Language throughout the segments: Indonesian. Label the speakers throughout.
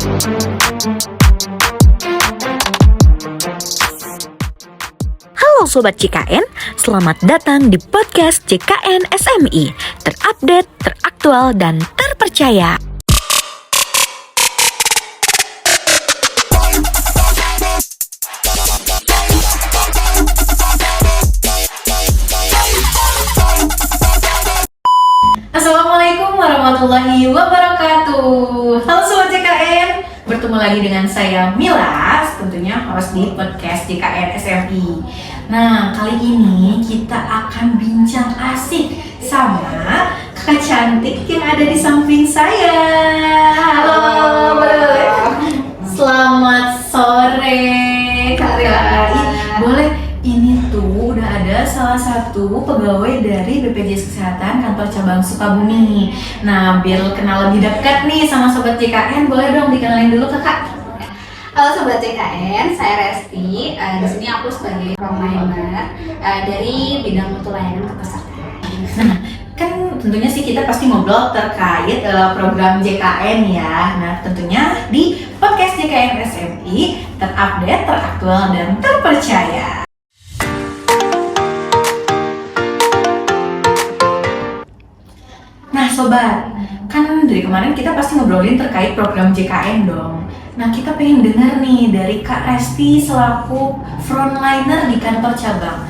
Speaker 1: Halo Sobat JKN, selamat datang di podcast JKN SMI, terupdate, teraktual, dan terpercaya.
Speaker 2: Assalamualaikum warahmatullahi wabarakatuh. Halo Sobat JKN, bertemu lagi dengan saya Mila, tentunya host di podcast JKN SMI. Nah, kali ini kita akan bincang asik sama kakak cantik yang ada di samping saya. Halo. Selamat sore kakak. Boleh, ini tuh udah ada salah satu pegawai dari BPJS Kesehatan kantor cabang Sukabumi. Nah, biar kenal lebih dekat nih sama Sobat JKN, boleh dong dikenalin dulu kakak.
Speaker 3: Halo Sobat JKN, saya Resti. Di sini aku sebagai frontliner dari bidang mutu layanan kepesertaan.
Speaker 2: Nah, kan tentunya sih kita pasti ngobrol terkait program JKN ya. Nah, tentunya di podcast JKN SMI terupdate, teraktual, dan terpercaya. Nah Sobat, kan dari kemarin kita pasti ngobrolin terkait program JKN dong. Nah, kita pengen dengar nih dari Kak Resti selaku frontliner di kantor cabang.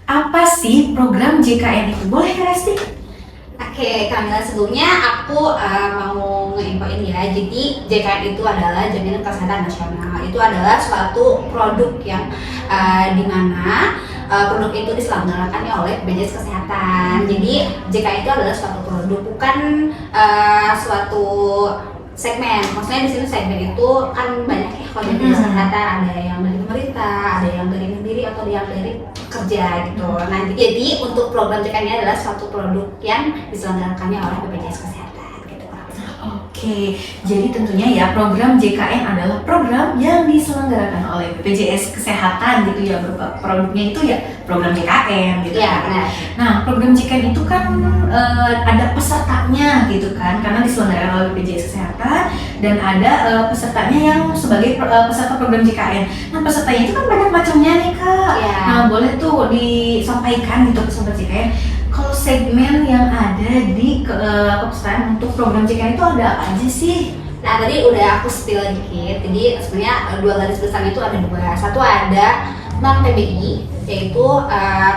Speaker 2: Apa sih program JKN itu? Boleh Kak Resti?
Speaker 3: Oke, Kamila, sebelumnya aku mau nge-infoin ya. Jadi JKN itu adalah Jaminan Kesehatan Nasional. Itu adalah suatu produk yang dimana produk itu diselenggarakan oleh BPJS Kesehatan. Jadi JKN itu adalah suatu produk, bukan suatu segmen. Maksudnya di sini segmen itu kan banyak ya kalau BPJS Kesehatan, ada yang dari pemerintah, ada yang dari sendiri atau yang dari kerja gitu. Nah, jadi untuk program JKN ini adalah suatu produk yang diselenggarakannya oleh BPJS Kesehatan gitu.
Speaker 2: Oke, jadi tentunya ya program JKN adalah program yang diselenggarakan oleh BPJS Kesehatan gitu ya, berupa produknya itu ya program JKN gitu
Speaker 3: Ya,
Speaker 2: kan.
Speaker 3: benar.
Speaker 2: Nah, program JKN itu kan ada pesertanya gitu kan, karena diselenggarakan oleh BPJS Kesehatan dan ada pesertanya yang sebagai peserta program JKN. Nah, pesertanya itu kan banyak macamnya nih Kak.
Speaker 3: Ya.
Speaker 2: Nah, boleh tuh disampaikan gitu ke Sobat JKN. Kalau segmen yang ada di kepesertaan untuk program JKN itu ada apa aja sih?
Speaker 3: Nah, tadi udah aku spill dikit. Jadi sebenarnya dua garis besar itu ada dua. Satu ada non PBI, yaitu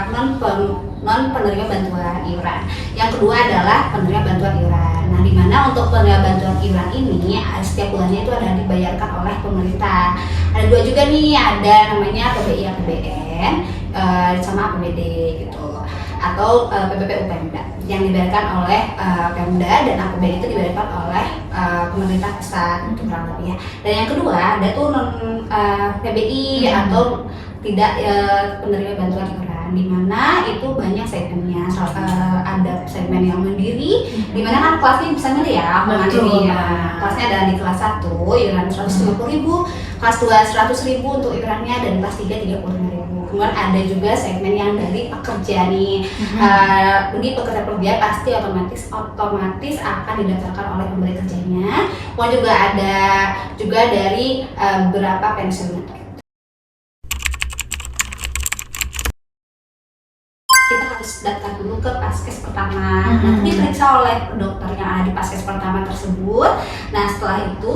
Speaker 3: non penerima bantuan iuran. Yang kedua adalah penerima bantuan iuran. Nah, di mana untuk penerima bantuan iuran ini setiap bulannya itu ada dibayarkan oleh pemerintah. Ada dua juga nih, ada namanya PBI APBN sama APBD gitu, atau PBPU Pemda yang dibayarkan oleh Pemda, dan APBD itu dibayarkan oleh pemerintah pusat untuk kurang lebih ya. Dan yang kedua ada tuh non PBI atau tidak penerima bantuan iuran, di mana itu banyak segmennya. Ada segmen yang mandiri, di mana kan kelasnya bisa milih ya, mandiri ya. Kelasnya ada di kelas 1 iuran 150.000, kelas 2 100.000 untuk iurannya, dan kelas 3 35.000. Kemudian ada juga segmen yang dari pekerja nih. Ini pekerja pasti otomatis akan didaftarkan oleh pemberi kerjanya. Kemudian juga ada juga dari beberapa pensiunan. Kita harus daftar dulu ke paskes pertama. Nanti diperiksa oleh dokter yang ada di paskes pertama tersebut. Nah, setelah itu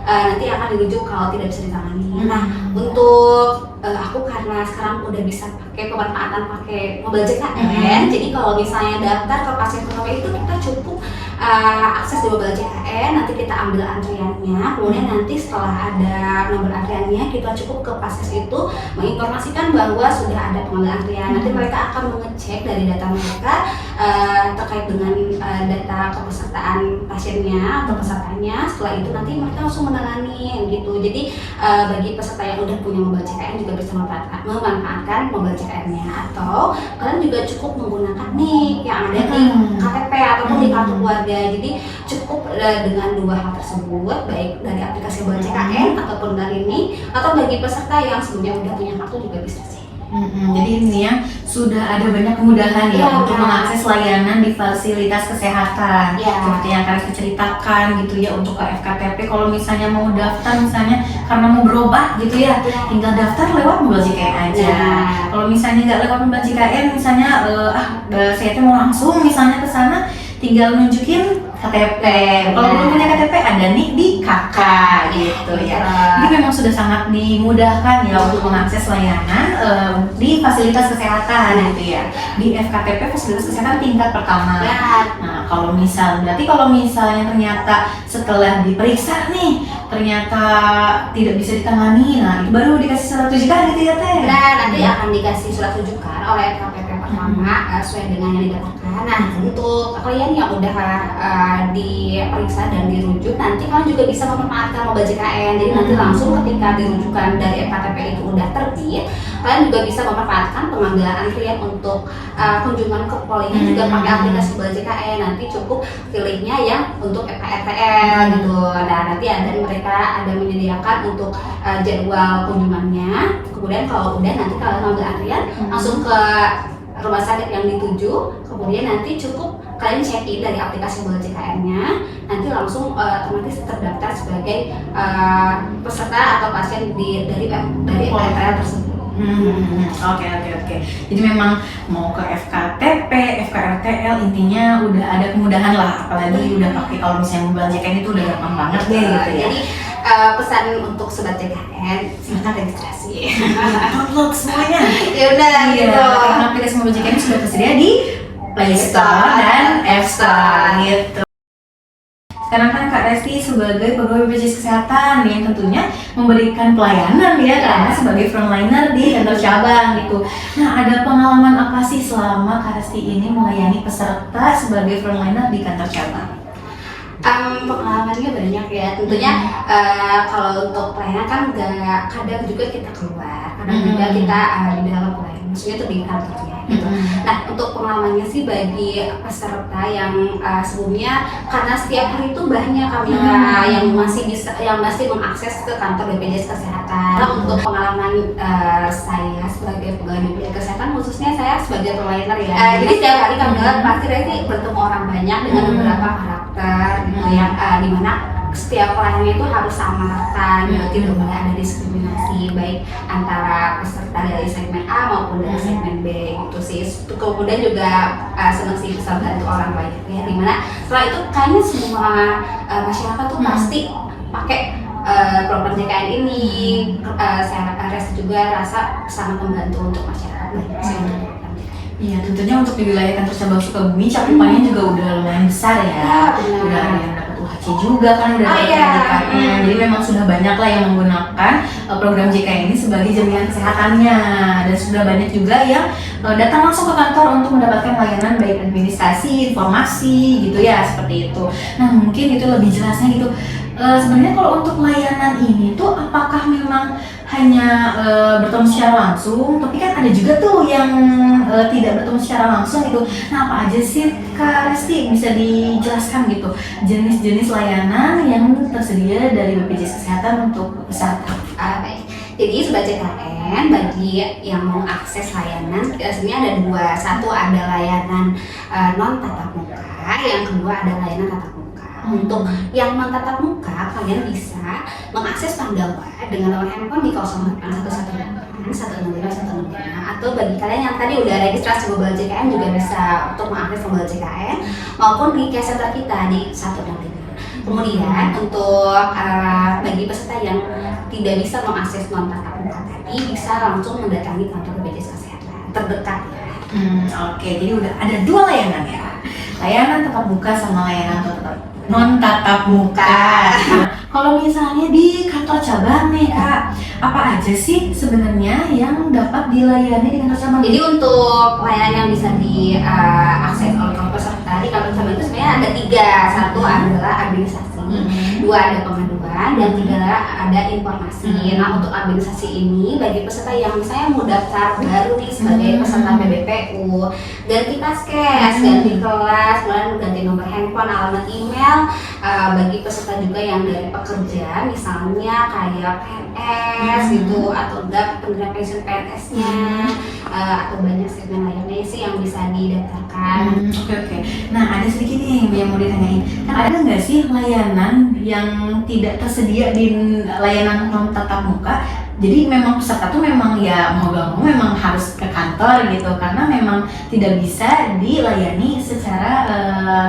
Speaker 3: nanti akan dirujuk kalau tidak bisa ditangani. Nah, untuk aku karena sekarang udah bisa pakai pemanfaatan pakai mobile JKN, jadi kalau misalnya daftar ke paskes pertama itu kita cukup akses di mobile JKN, nanti kita ambil antriannya, kemudian nanti setelah ada nomor antriannya kita cukup ke paskes itu menginformasikan bahwa sudah ada pengambilan antrian. Nanti mereka akan mengecek dari data mereka terkait dengan data kepesertaan pasiennya atau pesertanya. Setelah itu nanti mereka langsung menangani gitu. Jadi bagi peserta yang udah punya mobile JKN juga bisa memanfaatkan mobile JKN-nya, atau kalian juga cukup menggunakan nik yang ada di KTP ataupun di kartu keluarga. Jadi cukup dengan dua hal tersebut, baik dari aplikasi mobile JKN ataupun dari nik, atau bagi peserta yang sebelumnya udah punya kartu juga bisa sih.
Speaker 2: Jadi intinya sudah ada banyak kemudahan ya untuk mengakses layanan di fasilitas kesehatan. Seperti yang kalian ceritakan gitu ya, untuk ke FKTP kalau misalnya mau daftar misalnya karena mau berobat gitu ya, tinggal daftar lewat Mobile JKN aja. Kalau misalnya nggak lewat Mobile JKN misalnya saya mau langsung misalnya ke sana, tinggal nunjukin KTP. Kalau belum punya KTP ada nih di KK gitu ya. Jadi memang sudah sangat dimudahkan ya untuk mengakses layanan di fasilitas kesehatan gitu ya. Di FKTP fasilitas kesehatan tingkat pertama. Nah, berarti kalau misalnya ternyata setelah diperiksa nih ternyata tidak bisa ditangani, nah itu baru dikasih surat rujukan gitu ya Teh.
Speaker 3: Nah, nanti akan dikasih surat rujukan oleh FKTP pertama sesuai dengan yang didapatkan. Nah, untuk kalian yang udah diperiksa dan dirujuk, nanti kalian juga bisa memanfaatkan Mobile JKN. Jadi nanti langsung ketika dirujukan dari FKTP itu udah terbit, kalian juga bisa memanfaatkan pengambilan antrian untuk kunjungan ke polinya juga pakai aplikasi Mobile JKN. Nanti cukup pilihnya yang untuk FKRTL gitu. Nah, nanti mereka ada menyediakan untuk jadwal kunjungannya. Kemudian kalau udah nanti kalian ambil antrian langsung ke rumah sakit yang dituju, kemudian nanti cukup kalian check in dari aplikasi Mobile JKN-nya, nanti langsung otomatis terdaftar sebagai peserta atau pasien dari FKRTL tersebut.
Speaker 2: Oke. Jadi memang mau ke FKTP, FKRTL intinya udah ada kemudahan lah, apalagi udah pakai kalau misalnya Mobile JKN itu udah gampang banget deh gitu ya.
Speaker 3: Jadi pesan untuk sobat JKN, silahkan registrasi.
Speaker 2: Download semuanya.
Speaker 3: Ya udah gitu.
Speaker 2: Karena aplikasi Mobile JKN sudah tersedia di Play Store dan App Store gitu. Sekarang kan Kak Resti sebagai pegawai BPJS Kesehatan yang tentunya memberikan pelayanan ya karena sebagai frontliner di kantor cabang gitu. Nah, ada pengalaman apa sih selama Kak Resti ini melayani peserta sebagai frontliner di kantor cabang?
Speaker 3: Pengalamannya banyak ya, tentunya kalau untuk pelayanan kan kadang juga kita keluar, kadang juga kita di dalam pelayanan, maksudnya itu di kantornya gitu. Nah, untuk pengalamannya sih bagi peserta yang sebelumnya, karena setiap hari itu banyak kamera yang masih mengakses ke kantor BPJS Kesehatan. Nah, untuk pengalaman saya sebagai pegawai BPJS Kesehatan, khususnya saya sebagai frontliner ya, jadi setiap hari kami pasti bertemu orang banyak dengan beberapa karakter gitu yang dimana setiap pelayannya itu harus sama rata, tidak boleh ada diskriminasi baik antara peserta dari segmen A maupun dari segmen B gitu sih. Kemudian juga senang sih bisa bantu orang banyak ya, dimana setelah itu kayaknya semua masyarakat tuh pasti pakai program JKN ini. Saya juga rasa sangat membantu untuk masyarakat banyak sih untuk program.
Speaker 2: Iya, tentunya untuk di wilayah kantor cabang Sukabumi cakupannya juga udah lumayan besar ya. Udah ada yang dapat UHC juga kan, udah ada sertifikatnya. Jadi memang sudah banyak lah yang menggunakan program JKN ini sebagai jaminan kesehatannya, dan sudah banyak juga yang datang langsung ke kantor untuk mendapatkan layanan baik administrasi, informasi gitu ya, seperti itu. Nah, mungkin itu lebih jelasnya gitu. Sebenarnya kalau untuk layanan ini tuh apakah memang hanya bertemu secara langsung, tapi kan ada juga tuh yang tidak bertemu secara langsung gitu. Nah, apa aja sih Kak Resti bisa dijelaskan gitu jenis-jenis layanan yang tersedia dari BPJS Kesehatan untuk peserta?
Speaker 3: Baik. Jadi sobat JKN, bagi yang mau akses layanan sebenarnya ada dua. Satu ada layanan non tatap muka, yang kedua ada layanan tatap muka. Untuk yang non tatap muka, kalian bisa mengakses Pandawa dengan nomor handphone di 081118 atau bagi kalian yang tadi udah registrasi Mobile JKN juga bisa untuk mengakses Mobile JKN maupun di care center kita di 165. Kemudian untuk bagi peserta yang tidak bisa mengakses non tatap muka tadi, bisa langsung mendatangi kantor BPJS Kesehatan terdekat ya.
Speaker 2: Oke, jadi udah ada dua layanan ya, layanan tatap muka sama layanan non tatap muka. Nah, kalau misalnya di kantor cabang nih Kak, apa aja sih sebenarnya yang dapat dilayani di kantor cabang?
Speaker 3: Jadi untuk layanan yang bisa diakses oleh peserta di kantor cabang itu sebenarnya ada tiga. Satu adalah administrasi, dua ada pengaduan, dan tiga ada informasi. Nah, untuk administrasi ini bagi peserta yang misalnya mau daftar baru nih sebagai peserta PBPU, ganti paskes, ganti kelas, kemudian ganti nomor handphone, alamat email, bagi peserta juga yang dari pekerja, misalnya kayak PNS gitu, atau udah penerima pensiun PNS-nya, atau banyak segmen lainnya sih yang bisa didaftarkan.
Speaker 2: Oke. Nah, ada sedikit nih yang mau ditanyain. Kan ada nggak sih layanan yang tidak tersedia di layanan non tatap muka? Jadi memang peserta tuh memang ya mau gak mau memang harus ke kantor gitu, karena memang tidak bisa dilayani secara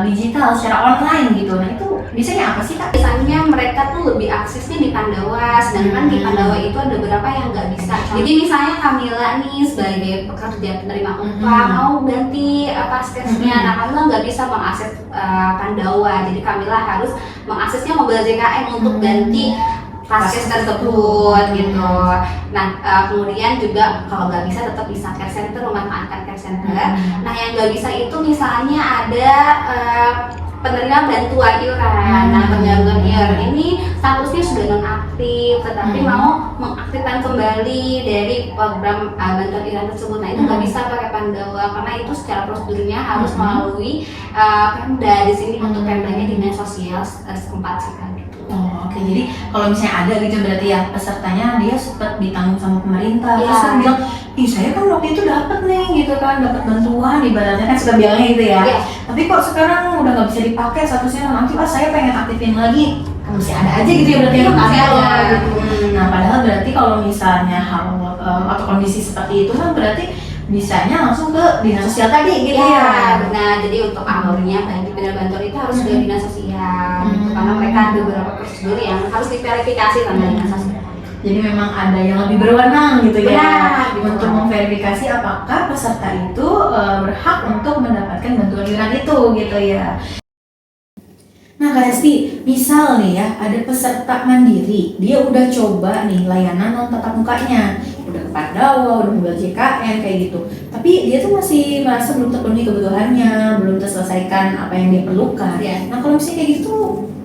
Speaker 2: digital, secara online gitu. Nah itu biasanya apa sih Kak?
Speaker 3: Biasanya mereka tuh lebih aksesnya di Pandawa, sedangkan di Pandawa itu ada beberapa yang nggak bisa. Jadi misalnya Kamila nih sebagai pekerja penerima upah mau ganti paskesnya, nah Kamila nggak bisa mengakses Pandawa, jadi Kamila harus mengaksesnya Mobile JKN untuk ganti paskes tersebut gitu. Nah kemudian juga kalau nggak bisa tetap bisa care center, memanfaatkan care center. Nah yang nggak bisa itu misalnya ada penerima bantuan iuran. Nah bantuan iuran ini statusnya sudah nonaktif, tetapi mau mengaktifkan kembali dari program bantuan iuran tersebut. Nah itu nggak bisa pakai Pandawa karena itu secara prosedurnya harus melalui Pemda. Di sini untuk Pemdanya dinas sosial setempat sih kan.
Speaker 2: Oke. Jadi kalau misalnya ada gitu berarti ya pesertanya dia sempat ditanggung sama pemerintah, terus kan bilang, ih saya kan waktu itu dapat nih gitu kan, dapat bantuan ibaratnya kan suka bilangnya gitu ya. Tapi kok sekarang udah nggak bisa dipakai statusnya nanti saya pengen aktifin lagi, kan masih ada aja gitu ya berarti ya masih ada gitu. Nah padahal berarti kalau misalnya hal atau kondisi seperti itu kan berarti bisanya langsung ke dinas sosial tadi gitu ya.
Speaker 3: Benar, jadi untuk alurnya bagi penerima bantuan itu harus ke dinas sosial gitu, karena mereka ada beberapa prosedur yang harus diverifikasi sama dinas sosial.
Speaker 2: Jadi memang ada yang lebih berwenang gitu ya
Speaker 3: Benar,
Speaker 2: untuk memverifikasi apakah peserta itu berhak untuk mendapatkan bantuan iuran itu gitu ya. Nah Kak Resti, misal nih ya ada peserta mandiri, dia udah coba nih layanan non tatap mukanya, udah ke Pandawa, udah Mobile JKN kayak gitu, tapi dia tuh masih merasa belum terpenuhi kebutuhannya, belum terselesaikan apa yang dia perlukan. Nah kalau misalnya kayak gitu,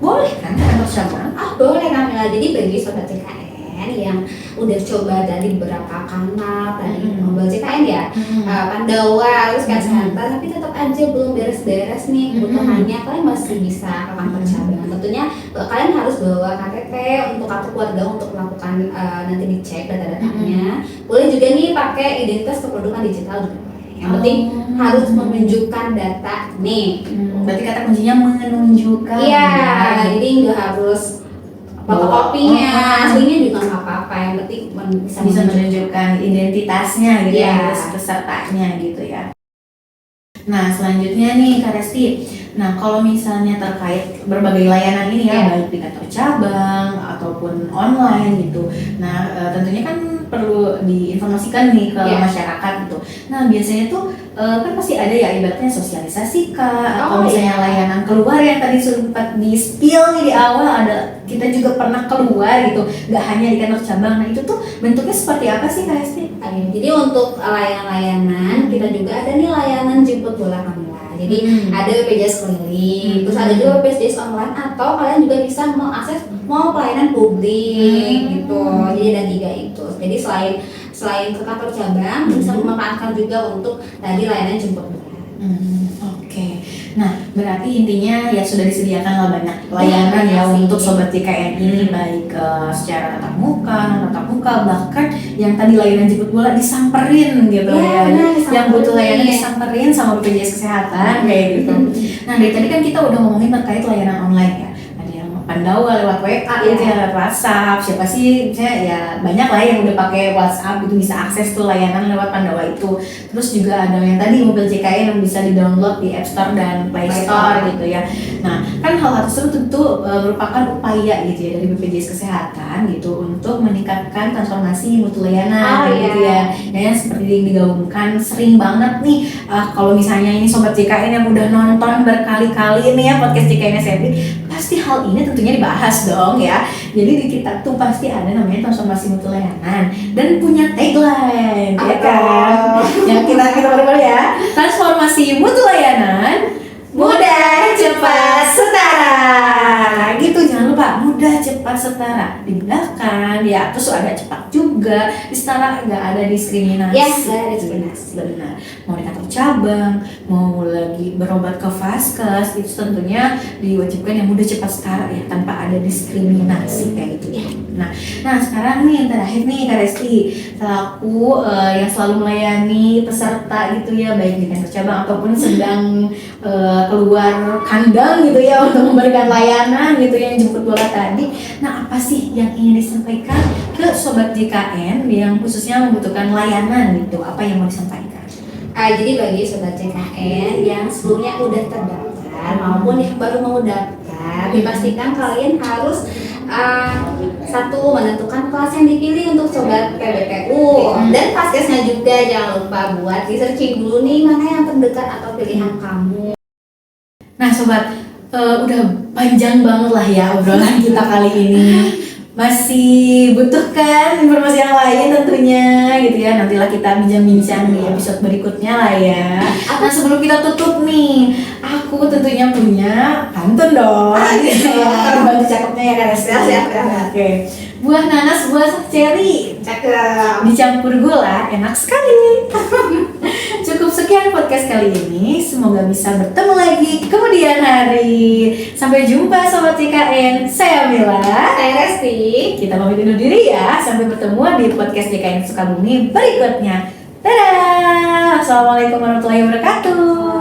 Speaker 2: boleh kan kantor cabang?
Speaker 3: Boleh Kamila. Jadi bagi sobat JKN yang udah coba dari beberapa kanal tadi Mobile JKN ya, Pandawa, terus care center, tapi tetap aja belum beres-beres nih kebutuhannya, kalian masih bisa ke kantor cabang. Tentunya kalian harus bawa KTP untuk kartu keluarga untuk melakukan nanti dicek data-datanya. Boleh juga nih pakai identitas kependudukan digital juga. Yang penting harus menunjukkan data nih.
Speaker 2: Berarti kata kuncinya menunjukkan.
Speaker 3: Iya, jadi nggak harus fotokopinya, aslinya juga nggak apa-apa, yang penting bisa
Speaker 2: menunjukkan identitasnya gitu ya, pesertanya gitu ya. Nah selanjutnya nih Kak Resti, nah kalau misalnya terkait berbagai layanan ini ya, baik di kantor cabang ataupun online gitu, nah tentunya kan perlu diinformasikan nih ke masyarakat gitu. Nah biasanya tuh kan pasti ada ya ibaratnya sosialisasi Kak, atau misalnya layanan keluar yang tadi sempat di spill nih di awal, ada kita juga pernah keluar gitu, nggak hanya di kantor cabang. Nah itu tuh bentuknya seperti apa sih Kak Resti?
Speaker 3: Jadi untuk layanan-layanan kita juga ada nih layanan jemput bola Kamila. Jadi ada BPJS keliling, terus ada juga BPJS online, atau kalian juga bisa mengakses mau pelayanan publik gitu. Jadi ada 3 itu. Jadi selain ke kantor cabang, bisa memanfaatkan juga untuk tadi layanan jemput bola.
Speaker 2: Oke. Nah, berarti intinya ya sudah disediakan lah banyak layanan ya untuk sobat JKN ini, baik secara tatap muka, non tatap muka, bahkan yang tadi layanan jemput bola disamperin gitu ya. Yang butuh layanan disamperin sama BPJS Kesehatan kayak gitu. Nah, dari tadi kan kita udah ngomongin terkait layanan online ya. Pandawa lewat WA gitu ya, lewat WhatsApp, siapa sih misalnya ya banyak lah yang udah pakai WhatsApp itu bisa akses tuh layanan lewat Pandawa itu. Terus juga ada yang tadi Mobile JKN yang bisa di-download di App Store dan Play Store gitu ya. Nah kan hal tersebut tentu merupakan upaya gitu ya dari BPJS Kesehatan gitu untuk meningkatkan transformasi mutu layanan gitu ya. Ya seperti yang digabungkan sering banget nih kalau misalnya ini sobat JKN yang udah nonton berkali-kali nih ya podcast JKN SMP, pasti hal ini tentunya dibahas dong ya. Jadi di kita tuh pasti ada namanya transformasi mutu layanan dan punya tagline ya kan. Yang kita berdua ya. Transformasi mutu layanan mudah, cepat, setara. Gitu jangan lupa apa? Mudah, cepat, setara. Dimudahkan, ya. Terus ada cepat juga. Di setara nggak ada diskriminasi.
Speaker 3: Ya, nggak ada diskriminasi.
Speaker 2: Benar. Mau di kantor cabang, mau lagi berobat ke vaskes, itu tentunya diwajibkan yang mudah, cepat, setara ya, tanpa ada diskriminasi kayak gitu.
Speaker 3: Ya.
Speaker 2: Nah sekarang nih yang terakhir nih Kak Resti, selaku yang selalu melayani peserta gitu ya, baik di kantor cabang ataupun sedang keluar kandang gitu ya untuk memberikan layanan gitu yang jemput bola tadi. Nah apa sih yang ingin disampaikan ke sobat JKN yang khususnya membutuhkan layanan gitu? Apa yang mau disampaikan?
Speaker 3: Jadi bagi sobat JKN yang sebelumnya udah terdaftar maupun yang baru mau daftar, dipastikan kalian harus satu, menentukan kelas yang dipilih untuk sobat PBPU, dan vaskesnya juga jangan lupa buat di-searching dulu nih mana yang terdekat atau pilihan kamu.
Speaker 2: Nah sobat, udah panjang banget lah ya obrolan kita kali ini. Masih butuhkan informasi yang lain tentunya gitu ya. Nantilah kita bincang-bincang di episode berikutnya lah ya. Nah sebelum kita tutup nih, aku tentunya punya pantun dong. Bantu cakepnya ya Kak Resti. Oke. Buah nanas, buah ceri,
Speaker 3: Cakep.
Speaker 2: dicampur gula, enak sekali. Cukup sekian podcast kali ini. Semoga bisa bertemu lagi kemudian hari. Sampai jumpa sobat JKN. Saya Mila.
Speaker 3: Saya Resti.
Speaker 2: Kita pamit undur diri ya. Sampai bertemu di podcast JKN Sukabumi berikutnya. Dadah. Assalamualaikum warahmatullahi wabarakatuh.